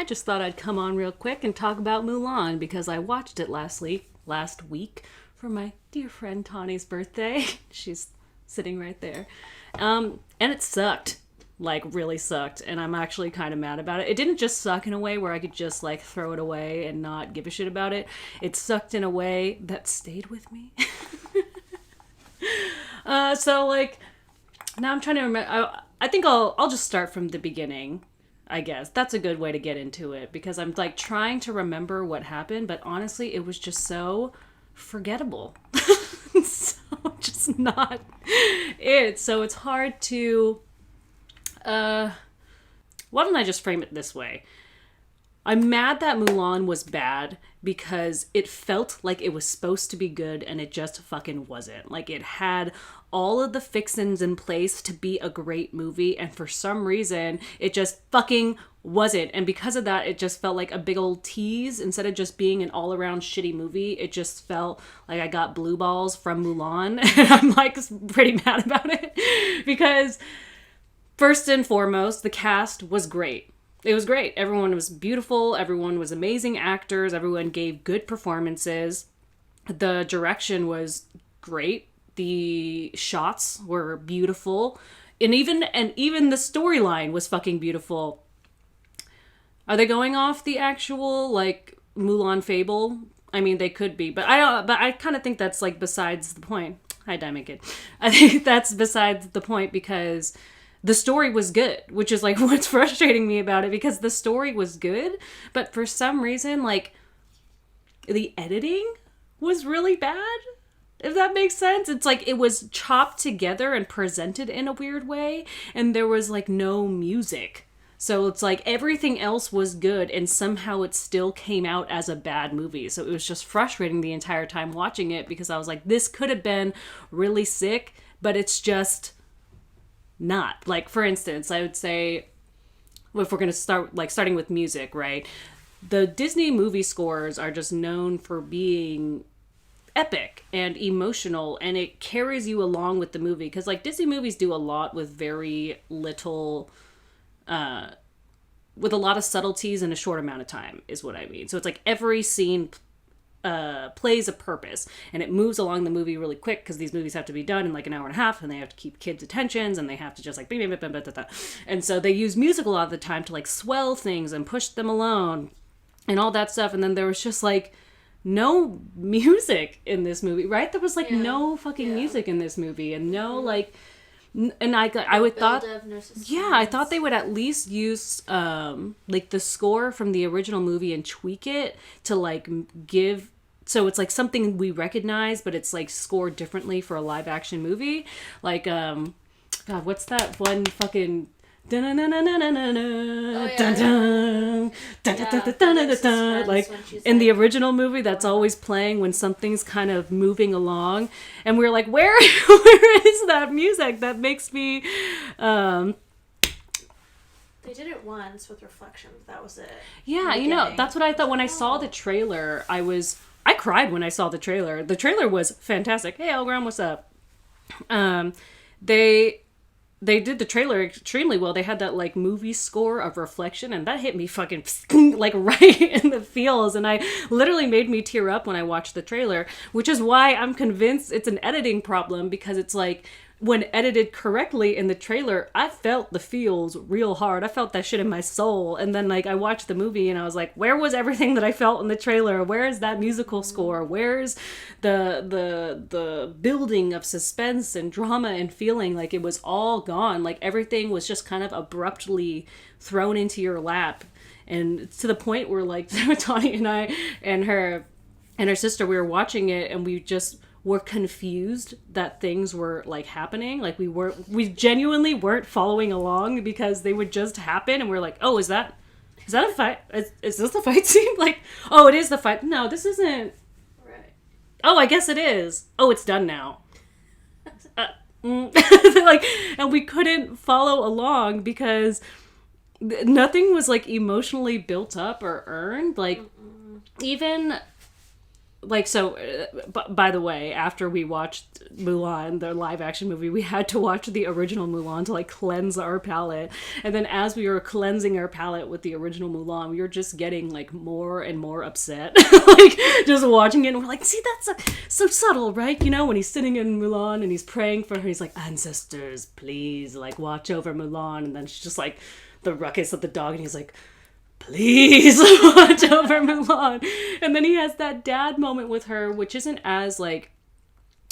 just thought I'd come on real quick and talk about Mulan because I watched it last week for my dear friend Tawnee's birthday. She's sitting right there. And it sucked. Like, really sucked. And I'm actually kind of mad about it. It didn't just suck in a way where I could just, like, throw it away and not give a shit about it. It sucked in a way that stayed with me. So, like, now I'm trying to remember. I think I'll just start from the beginning, I guess. That's a good way to get into it. Because I'm, like, trying to remember what happened. But honestly, it was just so forgettable. So, just not it. So, it's hard to... why don't I just frame it this way? I'm mad that Mulan was bad because it felt like it was supposed to be good and it just fucking wasn't. Like, it had all of the fixins in place to be a great movie, and for some reason it just fucking wasn't. And because of that, it just felt like a big old tease instead of just being an all-around shitty movie. It just felt like I got blue balls from Mulan, and I'm like pretty mad about it because first and foremost, the cast was great. It was great. Everyone was beautiful. Everyone was amazing actors. Everyone gave good performances. The direction was great. The shots were beautiful. And even the storyline was fucking beautiful. Are they going off the actual, like, Mulan fable? I mean, they could be, but I kind of think that's, like, besides the point. Hi, Diamond Kid. I think that's besides the point because the story was good, which is, like, what's frustrating me about it, because the story was good, but for some reason, like, the editing was really bad, if that makes sense. It's like it was chopped together and presented in a weird way, and there was, like, no music. So it's like everything else was good, and somehow it still came out as a bad movie. So it was just frustrating the entire time watching it, because I was like, this could have been really sick, but it's just not. Like, for instance, I would say, if we're going to start, like, starting with music, right? The Disney movie scores are just known for being epic and emotional, and it carries you along with the movie. Because, like, Disney movies do a lot with very little, with a lot of subtleties in a short amount of time, is what I mean. So it's like every scene plays a purpose, and it moves along the movie really quick, because these movies have to be done in like an hour and a half, and they have to keep kids' attentions, and they have to just like and so they use music a lot of the time to like swell things and push them along and all that stuff. And then there was just like no music in this movie, right? There was like no fucking music in this movie, and no like, and I would thought, I thought they would at least use like the score from the original movie and tweak it to like give, so it's like something we recognize, but it's like scored differently for a live action movie. Like God, what's that one fucking like in the original movie, that's always playing when something's kind of moving along, and we're like, where is that music? That makes me they did it once with Reflections, that was it. Yeah, you know, that's what I thought when I saw the trailer. I cried when I saw the trailer. The trailer was fantastic. Hey Elgram, what's up? They did the trailer extremely well. They had that like movie score of Reflection, and that hit me fucking like right in the feels, and I literally made me tear up when I watched the trailer, which is why I'm convinced it's an editing problem, because it's like when edited correctly in the trailer, I felt the feels real hard. I felt that shit in my soul. And then like I watched the movie and I was like, where was everything that I felt in the trailer? Where is that musical score? Where's the building of suspense and drama and feeling? Like it was all gone. Like everything was just kind of abruptly thrown into your lap. And to the point where like Tawnee and I and her sister, we were watching it and we just were confused that things were like happening. Like we genuinely weren't following along, because they would just happen and we're like, oh, is that a fight? Is this the fight scene? Like, oh, it is the fight. No, this isn't. Right. Oh, I guess it is. Oh, it's done now. Like, and we couldn't follow along because nothing was like emotionally built up or earned. Like, even like, so, by the way, after we watched Mulan, the live action movie, we had to watch the original Mulan to, like, cleanse our palate. And then as we were cleansing our palate with the original Mulan, we were just getting, like, more and more upset. Like, just watching it, and we're like, see, that's so subtle, right? You know, when he's sitting in Mulan and he's praying for her, he's like, ancestors, please, like, watch over Mulan. And then she's just like, the ruckus of the dog, and he's like, please watch over Mulan. And then he has that dad moment with her, which isn't as, like,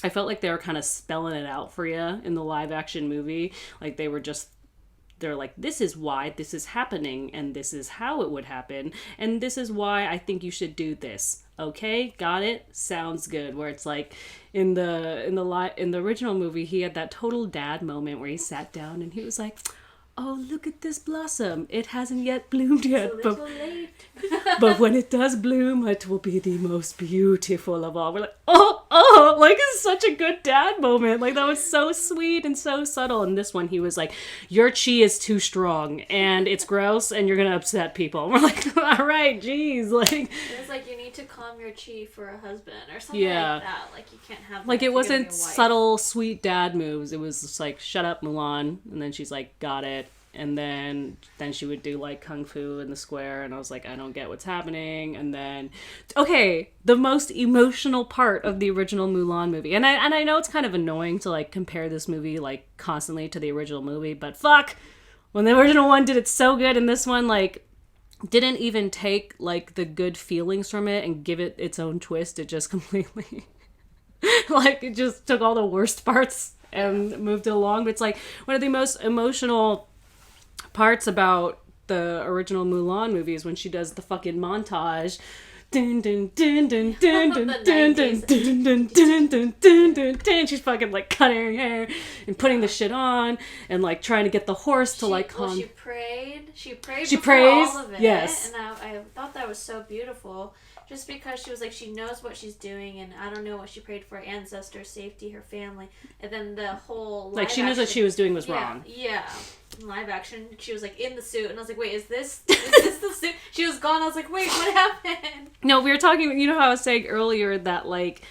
I felt like they were kind of spelling it out for you in the live action movie. Like, they're like, this is why this is happening, and this is how it would happen, and this is why I think you should do this. Okay, got it? Sounds good. Where it's like, in the original movie, he had that total dad moment where he sat down and he was like, oh, look at this blossom. It hasn't yet bloomed yet. It's a little late. But when it does bloom, it will be the most beautiful of all. We're like, like, it's such a good dad moment. Like, that was so sweet and so subtle. And this one, he was like, your chi is too strong, and it's gross, and you're going to upset people. And we're like, all right, geez. Like, it was like, you need to calm your chi for a husband, or something like that. Like, you can't have that. Like, it wasn't subtle, sweet dad moves. It was just like, shut up, Mulan. And then she's like, got it. And then she would do, like, kung fu in the square, and I was like, I don't get what's happening. And then, okay, the most emotional part of the original Mulan movie, and I know it's kind of annoying to, like, compare this movie, like, constantly to the original movie, but fuck, when the original one did it so good, and this one, like, didn't even take, like, the good feelings from it and give it its own twist. It just completely, like, it just took all the worst parts and moved it along. But it's, like, one of the most emotional parts about the original Mulan movie is when she does the fucking montage. Dun, dun, dun, dun, dun, dun, dun, dun, dun, dun, dun, dun, dun, dun, dun. She's fucking, like, cutting her hair and putting the shit on and, like, trying to get the horse to, like, calm. Well, she prayed all of it. Yes. And I thought that was so beautiful. Just because she was like, she knows what she's doing, and I don't know what she prayed for: ancestors, safety, her family, and then the whole like, she knows what she was doing was wrong. Yeah, live action, she was like in the suit, and I was like, wait, is this the suit? She was gone. I was like, wait, what happened? No, we were talking. You know how I was saying earlier that, like,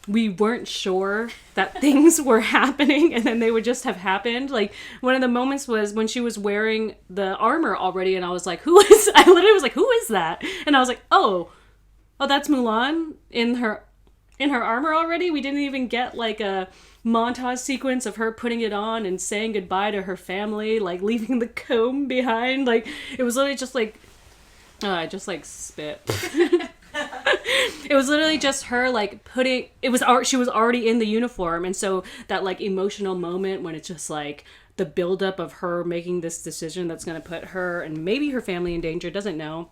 we weren't sure that things were happening, and then they would just have happened. Like, one of the moments was when she was wearing the armor already, and I was like, I literally was like, who is that? And I was like, oh, that's Mulan in her armor already? We didn't even get, like, a montage sequence of her putting it on and saying goodbye to her family, like, leaving the comb behind. Like, it was literally just like, I just, like, spit. It was literally just her, like, she was already in the uniform, and so that, like, emotional moment when it's just, like, the buildup of her making this decision that's going to put her and maybe her family in danger, doesn't know,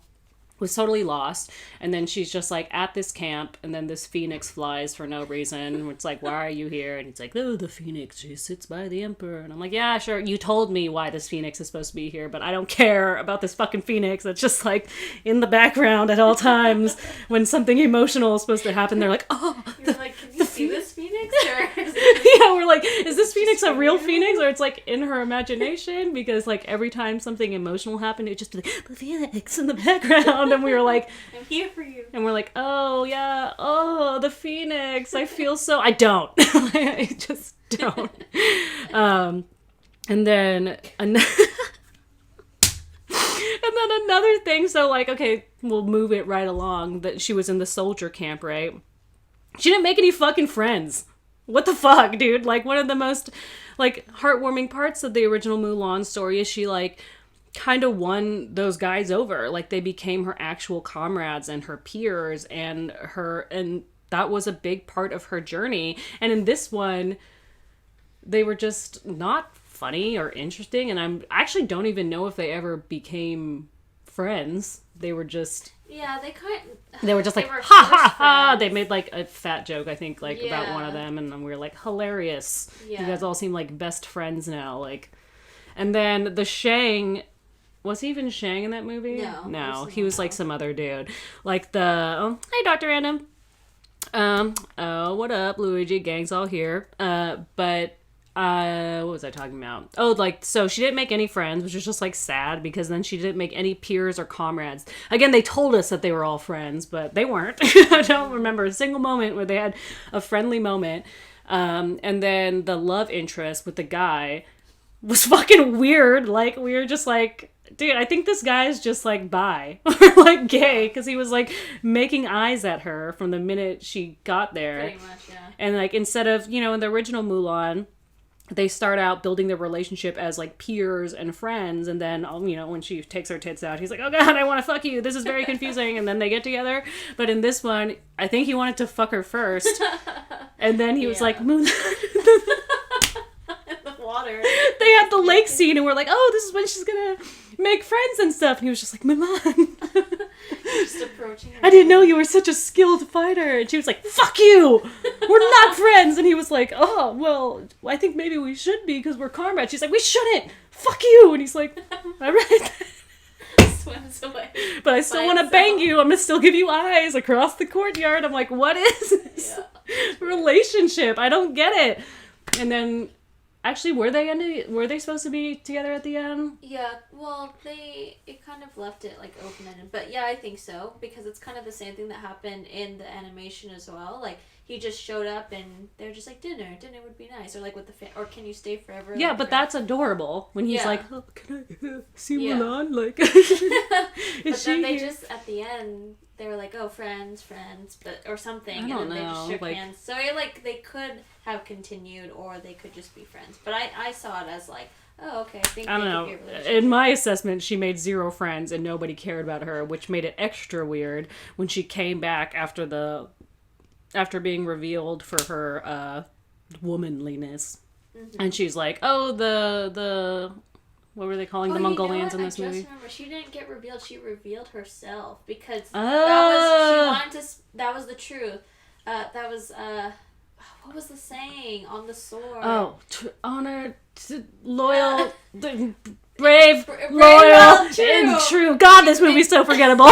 was totally lost. And then she's just, like, at this camp, and then this phoenix flies for no reason. It's like, why are you here? And he's like, oh, the phoenix, she sits by the emperor. And I'm like, yeah, sure, you told me why this phoenix is supposed to be here, but I don't care about this fucking phoenix that's just, like, in the background at all times. When something emotional is supposed to happen, they're like, oh, you're like, can you see this phoenix? Or is yeah, we're like, is this phoenix a real phoenix, or it's, like, in her imagination? Because, like, every time something emotional happened, it would just be like, the phoenix in the background. And we were like, I'm here for you. And we're like, oh, yeah, oh, the phoenix. I feel so... I don't. I just don't. And then... another thing, so, like, okay, we'll move it right along, that she was in the soldier camp, right? She didn't make any fucking friends. What the fuck, dude? Like, one of the most, like, heartwarming parts of the original Mulan story is she, like, kind of won those guys over. Like, they became her actual comrades and her peers, and that was a big part of her journey. And in this one, they were just not funny or interesting, and I actually don't even know if they ever became friends. They were just... Yeah, they were just like, ha ha ha! They made, like, a fat joke, I think, like, about one of them, and then we were like, hilarious. Yeah. You guys all seem like best friends now, like... And then the Shang... Was he even Shang in that movie? No. He was, like, some other dude. Like, hey, Dr. Random. Oh, what up, Luigi? Gang's all here. But what was I talking about? Oh, like, so she didn't make any friends, which is just, like, sad, because then she didn't make any peers or comrades. Again, they told us that they were all friends, but they weren't. I don't remember a single moment where they had a friendly moment. And then the love interest with the guy was fucking weird. Like, we were just like, dude, I think this guy's just, like, bi. Or, like, gay, because he was, like, making eyes at her from the minute she got there. Pretty much, yeah. And, like, instead of, in the original Mulan, they start out building their relationship as, like, peers and friends, and then, when she takes her tits out, he's like, oh god, I want to fuck you, this is very confusing, and then they get together. But in this one, I think he wanted to fuck her first, and then he was like, Mulan. In the water. They had the lake scene, and we're like, oh, this is when she's gonna make friends and stuff, and he was just like, Mulan. Just approaching her. I didn't know you were such a skilled fighter. And she was like, fuck you! We're not friends! And he was like, oh, well, I think maybe we should be because we're comrades. She's like, we shouldn't! Fuck you! And he's like, alright. Swims away. But I still want to bang you. I'm gonna still give you eyes across the courtyard. I'm like, what is this relationship? I don't get it. And then, actually, were they supposed to be together at the end? Yeah, well, it kind of left it, like, open-ended. But yeah, I think so, because it's kind of the same thing that happened in the animation as well. Like, he just showed up and they're just like, dinner would be nice. Or, like, with the or can you stay forever? Yeah, like, but that's adorable. When he's like, oh, can I see Mulan? Like, but then they just, at the end, they were like, oh, friends, but or something. I don't and then know. They just shook hands. So, they could have continued, or they could just be friends. But I saw it as like, oh, okay, I don't know. In my assessment, she made 0 friends and nobody cared about her, which made it extra weird when she came back after being revealed for her womanliness. Mm-hmm. And she's like, oh, the what were they calling the Mongolians in this movie? I just remember, she didn't get revealed. She revealed herself because that was the truth. That was what was the saying on the sword? Oh, honor, loyal, brave, loyal, and true. God, this movie's so forgettable.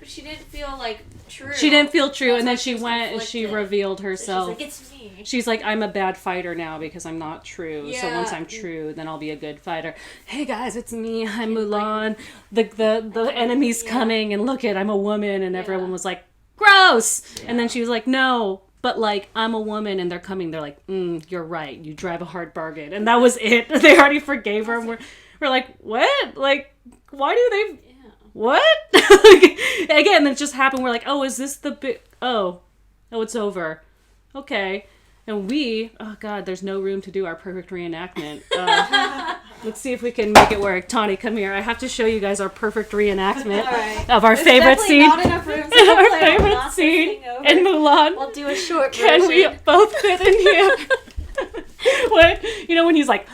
She didn't feel like true. She didn't feel true, and then she went and she revealed herself. So she's like, it's me. She's like, I'm a bad fighter now because I'm not true. Yeah. So once I'm true, then I'll be a good fighter. Hey guys, it's me. I'm Mulan. The enemy's coming, and look I'm a woman, and everyone was like, gross. Yeah. And then she was like, no, but like, I'm a woman and they're coming. They're like, you're right. You drive a hard bargain. And that was it. They already forgave her. And we're like, what? Like, why do they... Yeah. What? Again, it just happened. We're like, oh, is this the big... Oh, it's over. Okay. And oh God, there's no room to do our perfect reenactment. Let's see if we can make it work. Tawnee, come here. I have to show you guys our perfect reenactment of our favorite scene. Not enough room to our favorite scene in Mulan. We'll do a short version. Can we both fit in here? When he's like,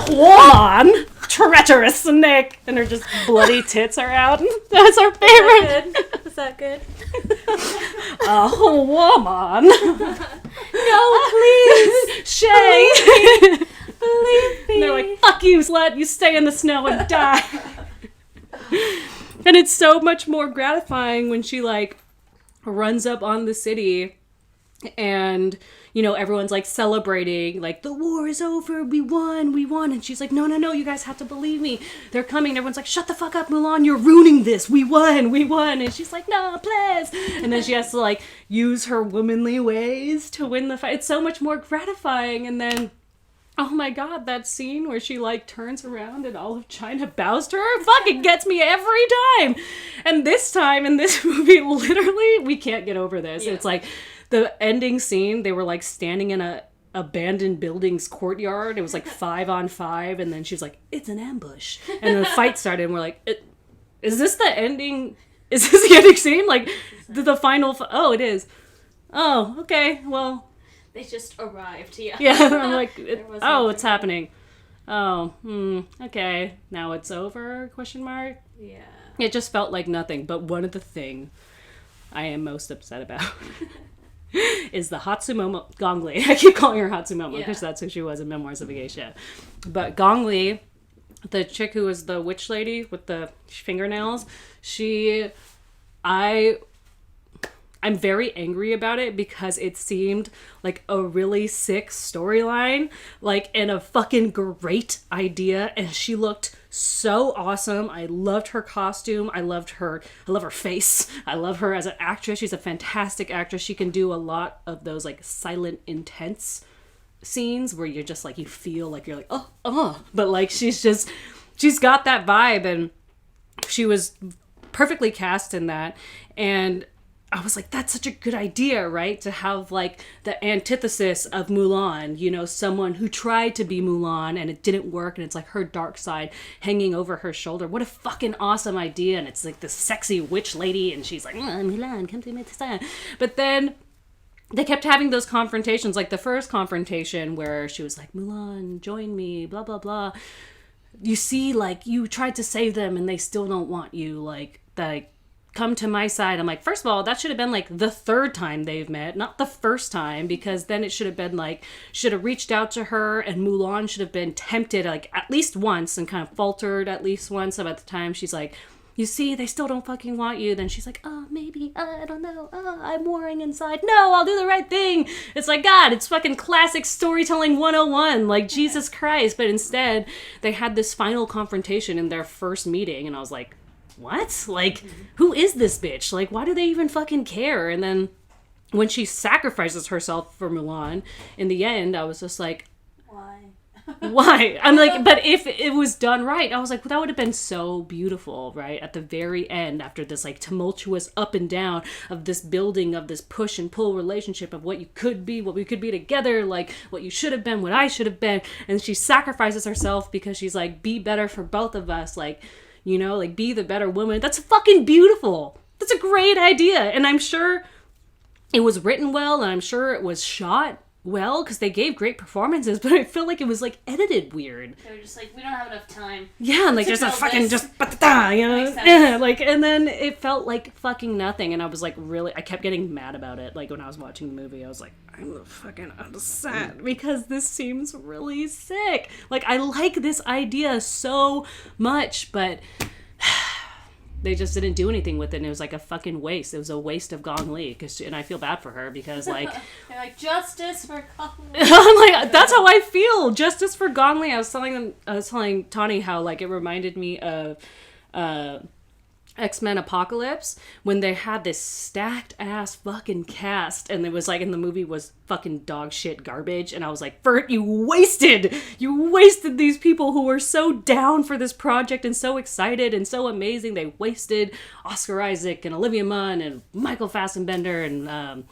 woman, treacherous snake, and her just bloody tits are out. That's our favorite. Is that good? Woman. No, please. Shay. Please. Believe me. And they're like, fuck you, slut. You stay in the snow and die. And it's so much more gratifying when she, like, runs up on the city and, everyone's, like, celebrating, like, the war is over, we won. And she's like, no, you guys have to believe me. They're coming. And everyone's like, shut the fuck up, Mulan, you're ruining this. We won. And she's like, no, please. And then she has to, like, use her womanly ways to win the fight. It's so much more gratifying. And then... oh my God, that scene where she, like, turns around and all of China bows to her fucking gets me every time. And this time in this movie, literally, we can't get over this. Yeah. It's like the ending scene, they were, like, standing in a abandoned building's courtyard. It was like 5 on 5, and then she's like, it's an ambush. And then the fight started, and we're like, is this the ending? Is this the ending scene? Like, the final... oh, it is. Oh, okay, well... they just arrived, yeah. Yeah, I'm like, it's happening. Oh, okay. Now it's over, question mark? Yeah. It just felt like nothing, but one of the things I am most upset about is the Hatsumomo, Gong Li. I keep calling her Hatsumomo because that's who she was in Memoirs of a Geisha. But Gong Li, the chick who was the witch lady with the fingernails, I'm very angry about it because it seemed like a really sick storyline, like, and a fucking great idea, and she looked so awesome. I loved her costume. I love her face. I love her as an actress. She's a fantastic actress. She can do a lot of those like silent, intense scenes where you're just like, you feel like you're like, but like she's got that vibe, and she was perfectly cast in that. And I was like, that's such a good idea, right? To have like the antithesis of Mulan, you know, someone who tried to be Mulan and it didn't work, and it's like her dark side hanging over her shoulder. What a fucking awesome idea. And it's like this sexy witch lady, and she's like, Mulan, come to my side. But then they kept having those confrontations, like the first confrontation where she was like, Mulan, join me, blah, blah, blah. You see, like, you tried to save them and they still don't want you, like, come to my side. I'm like, first of all, that should have been like the third time they've met, not the first time, because then it should have been like, should have reached out to her, and Mulan should have been tempted like at least once and kind of faltered at least once. About the time she's like, you see, they still don't fucking want you. Then she's like, oh, maybe, I don't know. Oh, I'm warring inside. No, I'll do the right thing. It's like, God, it's fucking classic storytelling 101. Like, Jesus Christ. But instead, they had this final confrontation in their first meeting. And I was like, what? Like, who is this bitch? Like, why do they even fucking care? And then when she sacrifices herself for Mulan, in the end, I was just like, why? I'm like, but if it was done right, I was like, well, that would have been so beautiful, right? At the very end, after this like tumultuous up and down of this building of this push and pull relationship of what you could be, what we could be together, like what you should have been, what I should have been. And she sacrifices herself because she's like, be better for both of us. Like, you know, like be the better woman. That's fucking beautiful. That's a great idea. And I'm sure it was written well, and I'm sure it was shot well, because they gave great performances, but I feel like it was like edited weird. They were just like, we don't have enough time. Yeah, and like just a fucking this. Just you know, yeah, like, and then it felt like fucking nothing, and I was like, really, I kept getting mad about it. Like when I was watching the movie, I was like, I'm fucking upset because this seems really sick. Like I like this idea so much, but they just didn't do anything with it, and it was like a fucking waste. It was a waste of Gong Li, and I feel bad for her because, like... They're like, justice for Gong Li. I'm like, that's how I feel. Justice for Gong Li. I was telling Tawnee how, like, it reminded me of X-Men Apocalypse, when they had this stacked ass fucking cast, and it was like, and the movie was fucking dog shit garbage, and I was like, Bert, you wasted these people who were so down for this project and so excited and so amazing. They wasted Oscar Isaac and Olivia Munn and Michael Fassbender and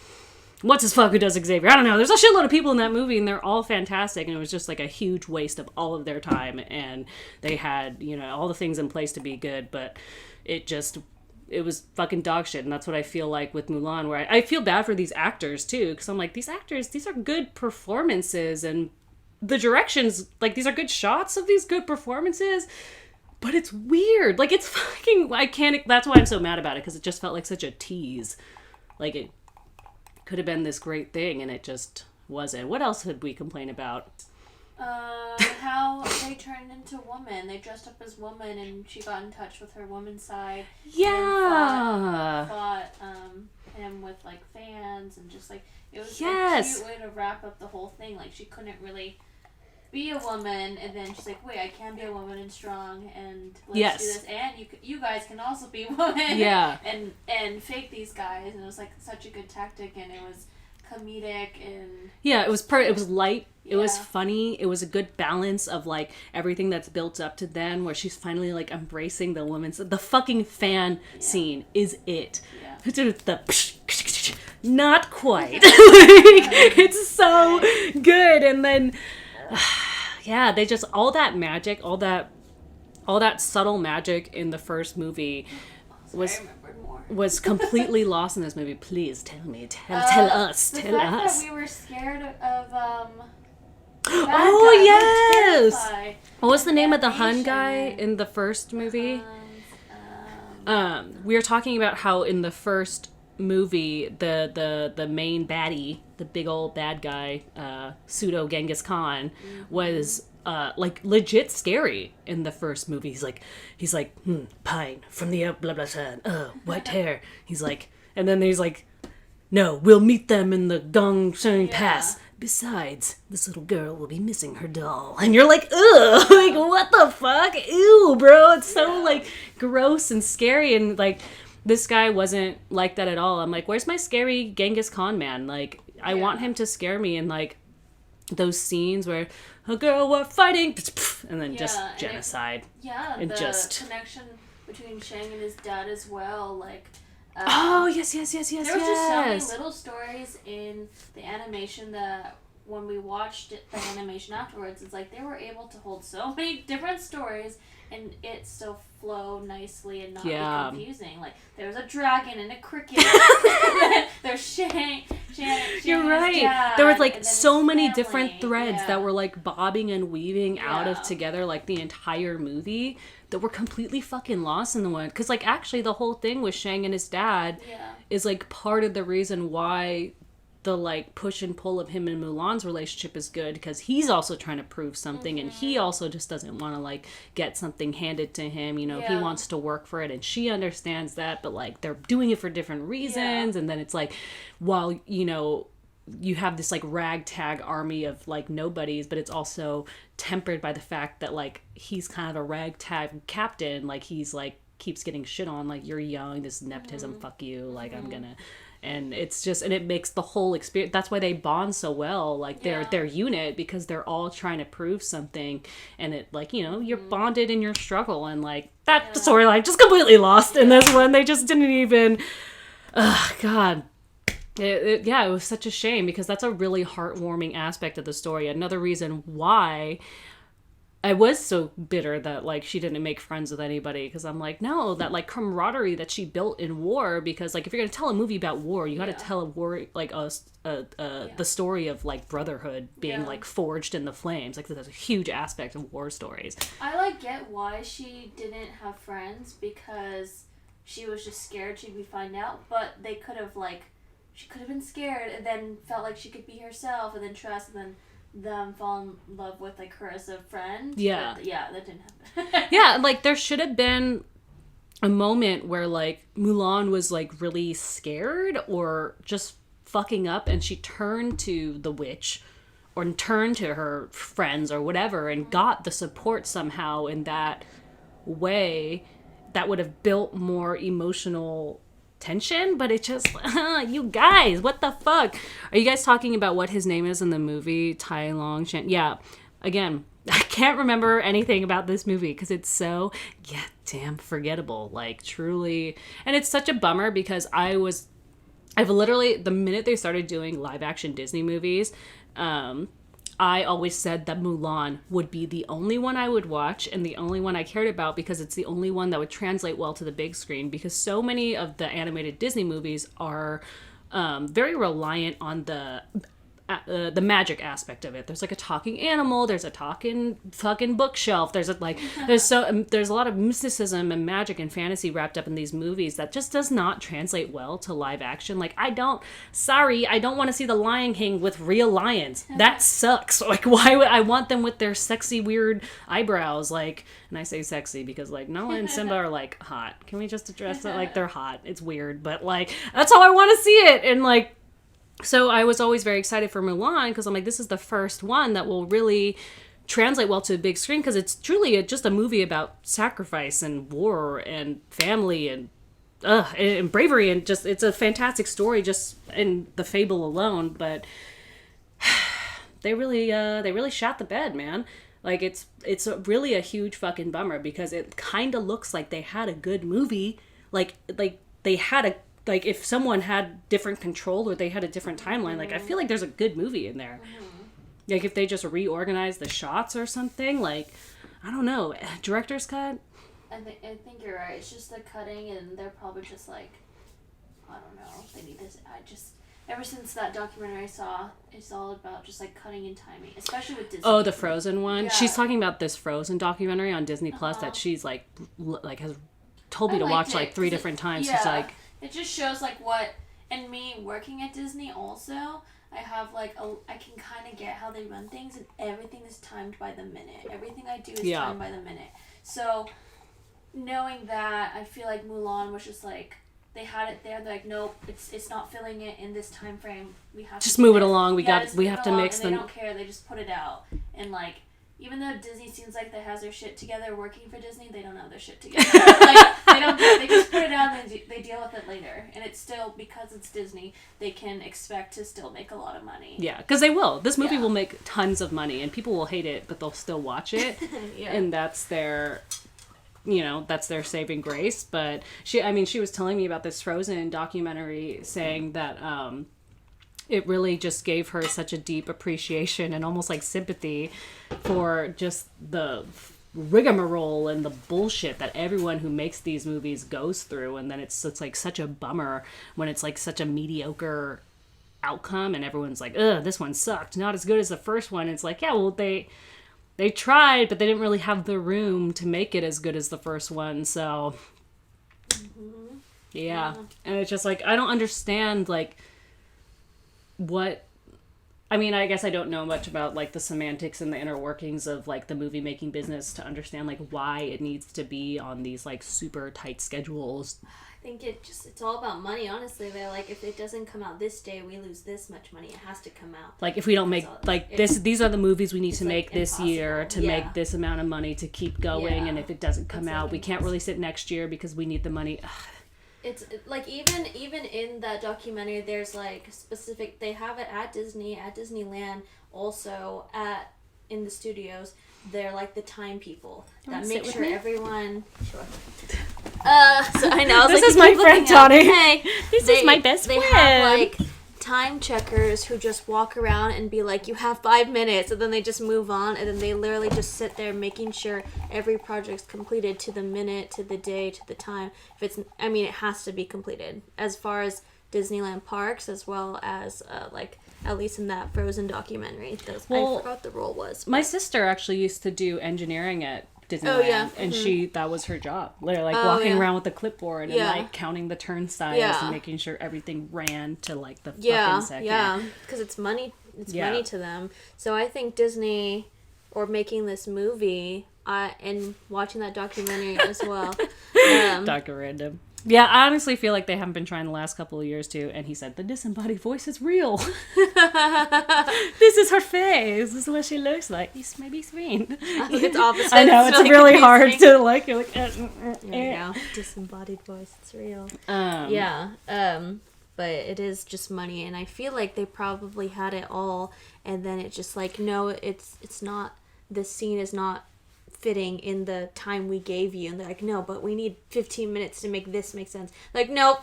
what's his fuck who does Xavier? I don't know. There's a shitload of people in that movie, and they're all fantastic, and it was just like a huge waste of all of their time, and they had, you know, all the things in place to be good, but it was fucking dog shit. And that's what I feel like with Mulan, where I feel bad for these actors too, because I'm like, these actors, these are good performances, and the directions, like, these are good shots of these good performances, but it's weird. Like, it's fucking, I can't, that's why I'm so mad about it, because it just felt like such a tease. Like, it could have been this great thing, and it just wasn't. What else could we complain about? How they turned into woman. They dressed up as woman, and she got in touch with her woman side. Yeah. Fought him with like fans, and just like it was a cute way to wrap up the whole thing. Like she couldn't really be a woman, and then she's like, wait, I can be a woman and strong, and let's do this, and you guys can also be women. Yeah. and fake these guys, and it was like such a good tactic, and it was comedic, and yeah, it was it was light. Yeah. It was funny. It was a good balance of like everything that's built up to then, where she's finally like embracing the woman's. The fucking fan scene is it. Yeah. The not quite. Like, it's so good, and then yeah, they just all that magic, all that subtle magic in the first movie was completely lost in this movie. Please tell me, tell us. The fact that we were scared of oh yes. What was the name of the Hun guy in the first movie? We were talking about how in the first movie the main baddie, the big old bad guy, pseudo Genghis Khan, was like legit scary in the first movie. He's like pine from the blah blah sun, white hair. He's like, and then he's like, no, we'll meet them in the Gongsheng Yeah. Pass. Besides, this little girl will be missing her doll. And you're like, ugh, like, what the fuck? Ew, bro. It's so, like, gross and scary. And, like, this guy wasn't like that at all. I'm like, where's my scary Genghis Khan man? Like, I want him to scare me. And, like, those scenes where, a girl, we're fighting, and then just genocide. And the connection between Shang and his dad as well, like... yes. There was just so many little stories in the animation that when we watched the animation afterwards, it's like they were able to hold so many different stories and it still flow nicely and not be confusing. Like, there's a dragon and a cricket. And then there's Shang. You're right. Dad, there was like so many family. different threads that were like bobbing and weaving out of together like the entire movie that were completely fucking lost in the one. Because like actually the whole thing with Shang and his dad is like part of the reason why the like push and pull of him and Mulan's relationship is good, because he's also trying to prove something and he also just doesn't want to like get something handed to him, you know. He wants to work for it and she understands that, but like they're doing it for different reasons. And then it's like, while you know you have this like ragtag army of like nobodies, but it's also tempered by the fact that like he's kind of a ragtag captain, like he's like keeps getting shit on, like you're young, this nepotism, fuck you, like I'm gonna. And it's just, and it makes the whole experience, that's why they bond so well, like their unit, because they're all trying to prove something. And it like, you know, you're bonded in your struggle, and like that storyline just completely lost in this one. They just didn't even, god. It was such a shame, because that's a really heartwarming aspect of the story. Another reason why I was so bitter that like she didn't make friends with anybody, because I'm like, no, that like camaraderie that she built in war, because like if you're gonna tell a movie about war, you got to tell a war like the story of like brotherhood being like forged in the flames. Like that's a huge aspect of war stories. I like get why she didn't have friends, because she was just scared she'd be found out, but they could have like, she could have been scared and then felt like she could be herself and then trust, and then them fall in love with like her as a friend. But, that didn't happen. Like there should have been a moment where like Mulan was like really scared or just fucking up, and she turned to the witch or turned to her friends or whatever and got the support somehow in that way that would have built more emotional tension. But it just, you guys, what the fuck? Are you guys talking about what his name is in the movie? Tai Long Shan? Yeah. Again, I can't remember anything about this movie because it's so damn forgettable. Like, truly. And it's such a bummer because I've literally, the minute they started doing live action Disney movies, I always said that Mulan would be the only one I would watch and the only one I cared about, because it's the only one that would translate well to the big screen, because so many of the animated Disney movies are very reliant on the magic aspect of it. There's like a talking animal, there's a talking fucking bookshelf, there's a lot of mysticism and magic and fantasy wrapped up in these movies that just does not translate well to live action. Like, I don't want to see the Lion King with real lions. That sucks. Like, why would I want them with their sexy weird eyebrows? Like, and I say sexy because like Nala and Simba are like hot. Can we just address it? Like, they're hot. It's weird, but like that's how I want to see it. And like, so I was always very excited for Mulan because I'm like, this is the first one that will really translate well to the big screen, because it's truly just a movie about sacrifice and war and family and bravery, and just, it's a fantastic story just in the fable alone. But they really shot the bed, man. Like, it's really a huge fucking bummer, because it kind of looks like they had a good movie. Like they had a, like, if someone had different control or they had a different timeline, like, I feel like there's a good movie in there. Like, if they just reorganized the shots or something, like, I don't know, director's cut? I think you're right. It's just the cutting, and they're probably just like, I don't know, they need this. Ever since that documentary I saw, it's all about just like cutting and timing, especially with Disney. Oh, the Frozen one? Yeah. She's talking about this Frozen documentary on Disney Plus that she's like has told me to watch like 3 different times. Yeah. She's like, it just shows like what, and me working at Disney also, I have like I can kind of get how they run things, and everything is timed by the minute. Everything I do is timed by the minute. So knowing that, I feel like Mulan was just like, they had it there. They're like, nope, it's not filling it in this time frame. We have just to move do it this. along. We Yeah, have to mix them. them. They don't care. They just put it out. And like, even though Disney seems like they has their shit together working for Disney, they don't have their shit together. Like, they just put it out and they deal with it later. And it's still, because it's Disney, they can expect to still make a lot of money. Yeah, because they will. This movie will make tons of money, and people will hate it, but they'll still watch it. And that's their, that's their saving grace. But she was telling me about this Frozen documentary, saying that it really just gave her such a deep appreciation and almost like sympathy for just the rigmarole and the bullshit that everyone who makes these movies goes through. And then it's like such a bummer when it's like such a mediocre outcome and everyone's like, ugh, this one sucked, not as good as the first one. It's like, yeah, well, they tried, but they didn't really have the room to make it as good as the first one. So yeah. And it's just like, I don't understand like what, I mean, I guess I don't know much about like the semantics and the inner workings of like the movie making business to understand like why it needs to be on these like super tight schedules. I think it's all about money, honestly. They're like, if it doesn't come out this day, we lose this much money. It has to come out. Like if we don't make like these are the movies we need to make this year to Yeah. make this amount of money to keep going. Yeah. And if it doesn't come It's out, like we can't release it next year because we need the money. It's like even in that documentary, there's like specific. They have it at Disneyland, also in the studios. They're like the time people that make sure everyone. Sure. So I know. This like, is my friend Tawnee. Hey, This is my best friend. They have like time checkers who just walk around and be like, you have 5 minutes, and then they just move on, and then they literally just sit there making sure every project's completed to the minute, to the day, to the time. It has to be completed as far as Disneyland parks, as well as like at least in that Frozen documentary. I forgot what the role was. My sister actually used to do engineering at Disneyland, and that was her job. Literally, like walking around with the clipboard and like counting the turnstiles and making sure everything ran to like the fucking second. Yeah, because it's money. It's money to them. So I think Disney, or making this movie, and watching that documentary as well. Dr. Random. Yeah, I honestly feel like they haven't been trying the last couple of years too. And he said, the disembodied voice is real. This is her face. This is what she looks like. It's maybe screen. It's opposite. I know, it's really hard to like, you're like, There you go. Disembodied voice. It's real. But it is just money. And I feel like they probably had it all. And then it's just like, no, it's not, this scene is not fitting in the time we gave you, and they're like, no, but we need 15 minutes to make this make sense. Like, nope.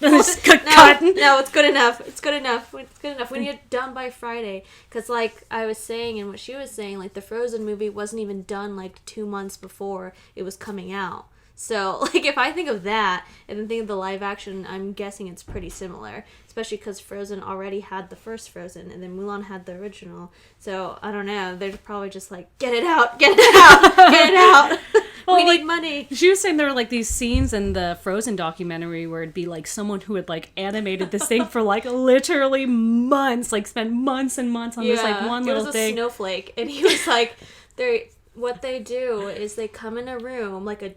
No, it's good enough. It's good enough. We need it done by Friday. Because like I was saying, and what she was saying, like the Frozen movie wasn't even done like 2 months before it was coming out. So, like, if I think of that, and then think of the live action, I'm guessing it's pretty similar. Especially because Frozen already had the first Frozen, and then Mulan had the original. So, I don't know. They're probably just like, get it out! Get it out! Get it out! We need money! She was saying there were, like, these scenes in the Frozen documentary where it'd be, like, someone who had, like, animated this thing for, like, literally months. Like, spent months and months on this, like, one little thing. It was a snowflake, and he was like, what they do is they come in a room, like a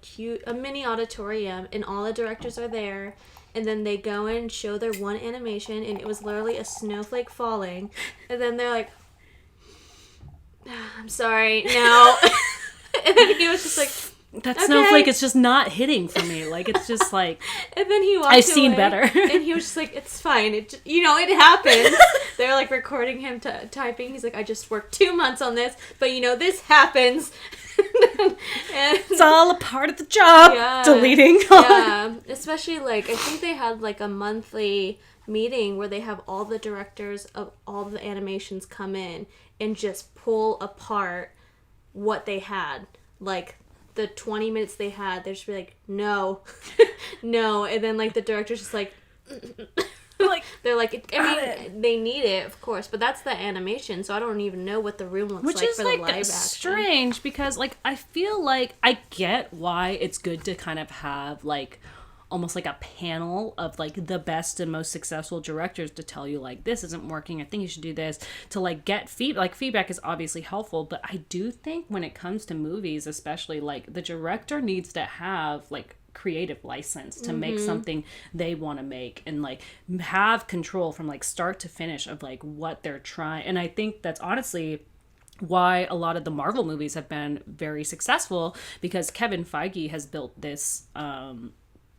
mini auditorium, and all the directors are there, and then they go in, show their one animation, and it was literally a snowflake falling, and then they're like, I'm sorry, no. And then he was just like, that snowflake is just not hitting for me. Like, it's just like... And then he walked I've seen away, better. And he was just like, it's fine. It happens. They're, like, recording him typing. He's like, I just worked 2 months on this, but, this happens. And it's all a part of the job. Yeah. Deleting. Yeah. Especially, like, I think they had, like, a monthly meeting where they have all the directors of all the animations come in and just pull apart what they had. Like... the 20 minutes they had, they're just be like, no, no, and then like the director's just like, they're like, they need it, of course, but that's the animation, so I don't even know what the room looks like for the live action. Which is strange, because like I feel like I get why it's good to kind of have like almost like a panel of like the best and most successful directors to tell you like, this isn't working, I think you should do this, to like get feedback is obviously helpful, but I do think when it comes to movies especially, like the director needs to have like creative license to make something they want to make, and like have control from like start to finish of like what they're trying. And I think that's honestly why a lot of the Marvel movies have been very successful, because Kevin Feige has built this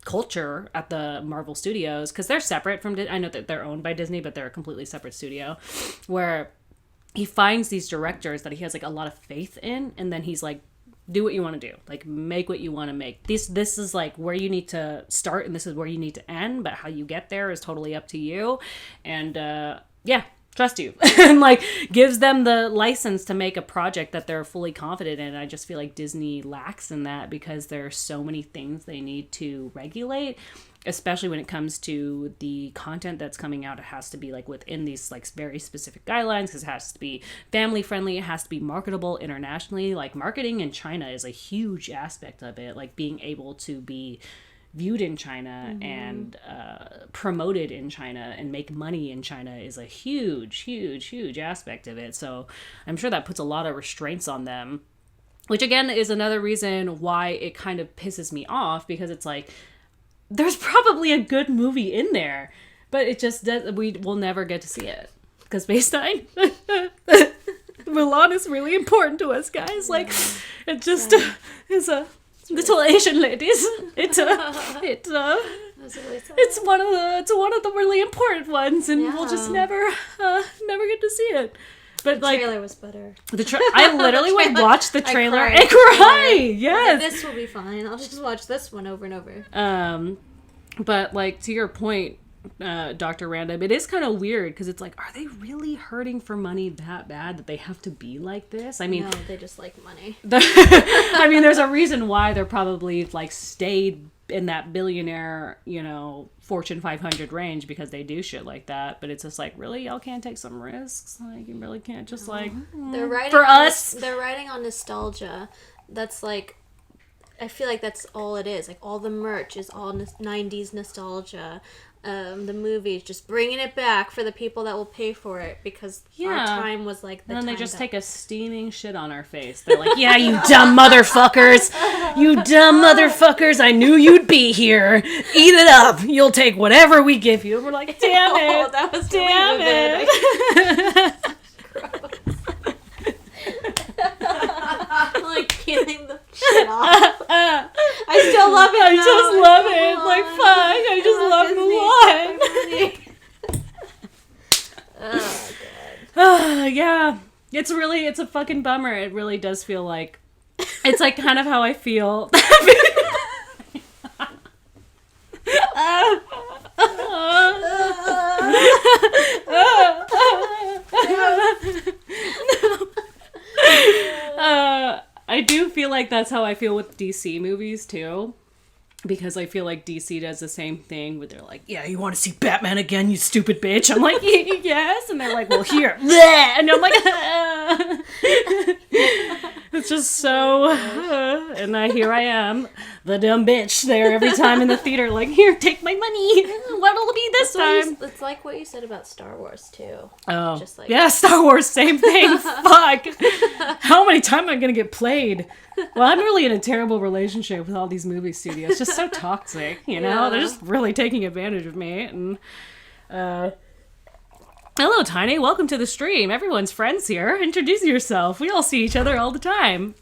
culture at the Marvel Studios, because they're separate from I know that they're owned by Disney, but they're a completely separate studio, where he finds these directors that he has like a lot of faith in, and then he's like, do what you want to do, like make what you want to make. This is like where you need to start, and this is where you need to end, but how you get there is totally up to you. And trust you. And like gives them the license to make a project that they're fully confident in. I just feel like Disney lacks in that, because there are so many things they need to regulate, especially when it comes to the content that's coming out. It has to be like within these like very specific guidelines, because it has to be family friendly, it has to be marketable internationally. Like marketing in China is a huge aspect of it, like being able to be viewed in China and promoted in China and make money in China is a huge aspect of it. So I'm sure that puts a lot of restraints on them, which again is another reason why it kind of pisses me off, because it's like there's probably a good movie in there, but it just does, we'll never get to see it, because Baseline Mulan is really important to us, guys. Like it just is a little Asian ladies. It's one of the really important ones, and we'll just never get to see it. But the like trailer was better. I literally would watch the trailer and cry. Yes, this will be fine. I'll just watch this one over and over. But like to your point, Dr. Random, it is kind of weird, because it's like, are they really hurting for money that bad that they have to be like this? I mean, no, they just like money. I mean, there's a reason why they're probably like stayed in that billionaire, Fortune 500 range, because they do shit like that. But it's just like, really, y'all can't take some risks? Like, you really can't just they're riding for us. They're riding on nostalgia. That's like, I feel like that's all it is. Like all the merch is all 90s nostalgia. The movies, just bringing it back for the people that will pay for it, because our time was like the and then time they just take a steaming shit on our face. They're like, yeah, you dumb motherfuckers. You dumb motherfuckers. I knew you'd be here. Eat it up. You'll take whatever we give you. And we're like, damn it. That was damn really it. I'm like peeling the shit off. I still love it. I just love it. Like, fuck. I just love Mulan. Oh, God. Yeah. It's a fucking bummer. It really does feel like, it's like kind of how I feel. I do feel like that's how I feel with DC movies too, because I feel like DC does the same thing where they're like, yeah, you want to see Batman again, you stupid bitch? I'm like, yes. And they're like, well, here. And I'm like, it's just so, and here I am, the dumb bitch there every time in the theater, like, here, take my money. What'll it be this time? It's like what you said about Star Wars too. Oh, just like, yeah, Star Wars, same thing. Fuck. How many times am I going to get played? Well, I'm really in a terrible relationship with all these movie studios. It's just so toxic, Yeah. They're just really taking advantage of me. And hello, Tiny. Welcome to the stream. Everyone's friends here. Introduce yourself. We all see each other all the time.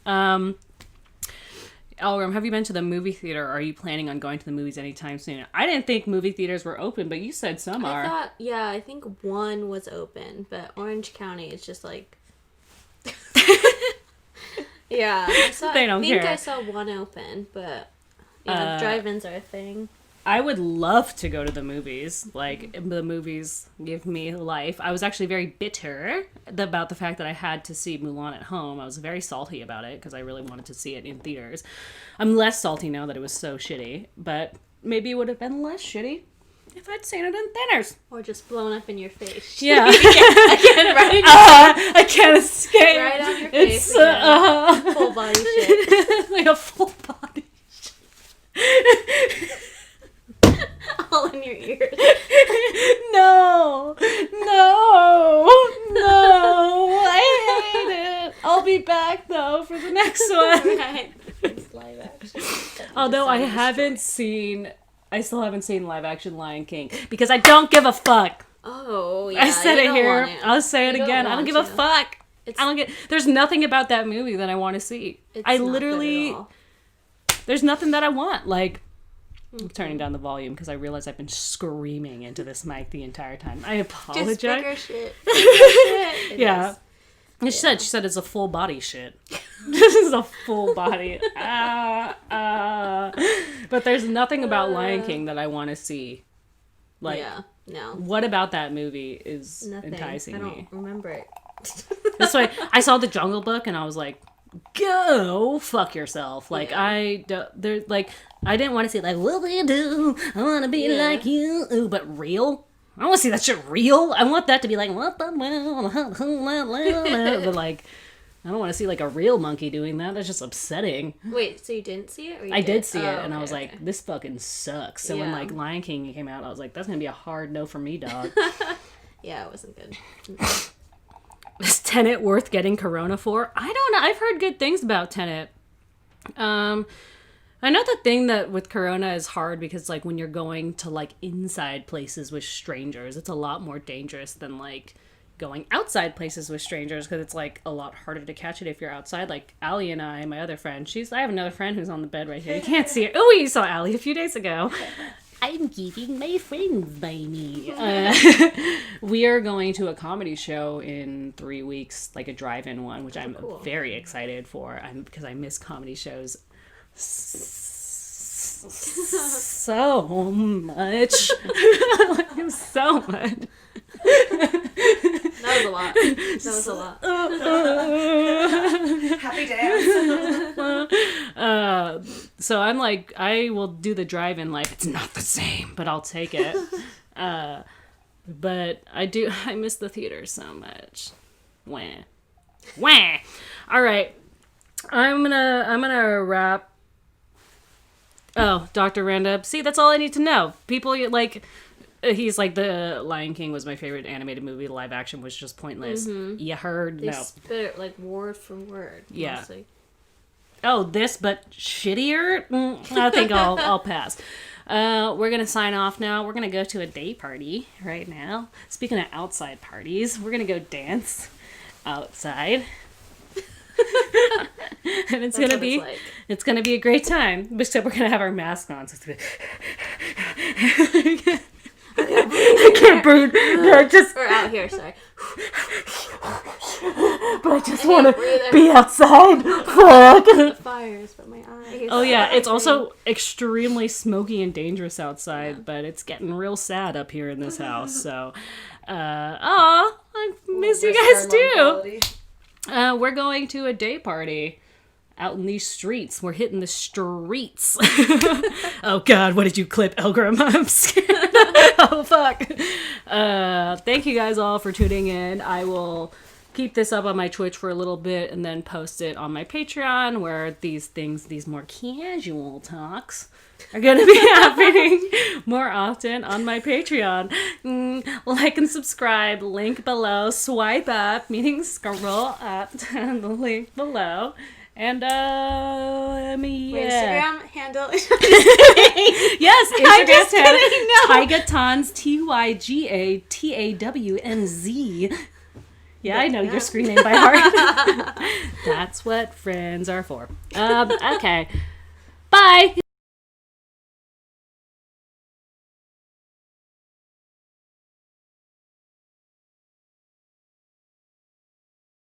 Elram, have you been to the movie theater? Or are you planning on going to the movies anytime soon? I didn't think movie theaters were open, but you said some are. I think one was open, but Orange County is just like... Yeah, They don't care. I saw one open, but drive-ins are a thing. I would love to go to the movies. Like, the movies give me life. I was actually very bitter about the fact that I had to see Mulan at home. I was very salty about it because I really wanted to see it in theaters. I'm less salty now that it was so shitty, but maybe it would have been less shitty if I'd seen it in theaters. Or just blown up in your face. Yeah. I I can't escape. Right on your face. It's full body shit. like a full body all in your ears. No. I hate it. I'll be back though for the next one. Right. live action. Although I still haven't seen live action Lion King because I don't give a fuck. Oh, yeah. I said it here. I'll say it again. I don't give a fuck. There's nothing about that movie that I want to see. I literally, there's nothing that I want. Like, I'm turning down the volume because I realize I've been screaming into this mic the entire time. I apologize. Just bigger shit. Yeah. She said it's a full body shit. This is a full body. But there's nothing about Lion King that I want to see. Like, no. What about that movie is enticing me? I don't remember it. That's why I saw The Jungle Book and I was like, go fuck yourself. Like, I didn't want to see like, what do you do? I want to be like you. Ooh, but real? I want to see that shit real. I want that to be like, what the but like, I don't want to see like a real monkey doing that. That's just upsetting. Wait, so you didn't see it? Or I did see it, and I was like, this fucking sucks. So when like Lion King came out, I was like, that's gonna be a hard no for me, dog. Yeah, it wasn't good. Is Tenet worth getting Corona for? I don't know. I've heard good things about Tenet. I know the thing that with Corona is hard because like when you're going to like inside places with strangers, it's a lot more dangerous than like going outside places with strangers because it's like a lot harder to catch it if you're outside. Like Allie and I, my other friend, I have another friend who's on the bed right here. You can't see her. Oh, you saw Allie a few days ago. I'm keeping my friends by me. We are going to a comedy show in 3 weeks, like a drive-in one, which I'm very excited for because I miss comedy shows so much. So much. That was a lot. Happy dance. So I'm like, I will do the drive-in life. It's not the same, but I'll take it. But I miss the theater so much. Wah. All right. I'm gonna wrap. Oh, Dr. Randub. See, that's all I need to know. People like, he's like, the Lion King was my favorite animated movie. The live action was just pointless. Mm-hmm. You heard? They spit it like word for word. Yeah. Mostly. Oh, this but shittier? I think I'll pass. We're gonna sign off now. We're gonna go to a day party right now. Speaking of outside parties, we're gonna go dance outside. And it's gonna be a great time. Except we're gonna have our masks on. So it's gonna I can't breathe. We're out here, sorry. But I just want to be outside. Fuck. The fires, but my eyes. Oh yeah, it's also extremely smoky and dangerous outside, but it's getting real sad up here in this house. So, I miss you guys too. We're going to a day party out in these streets. We're hitting the streets. Oh God, what did you clip, Elgrim? I'm scared. Oh fuck. Thank you guys all for tuning in. I will keep this up on my Twitch for a little bit and then post it on my Patreon where these more casual talks are going to be happening more often on my Patreon. Like and subscribe, link below, swipe up, meaning scroll up to the link below. And Instagram handle. Yes, Instagram handle. Tygatons, TYGATAWNZ. Yeah, I know your screen name by heart. That's what friends are for. Okay. Bye.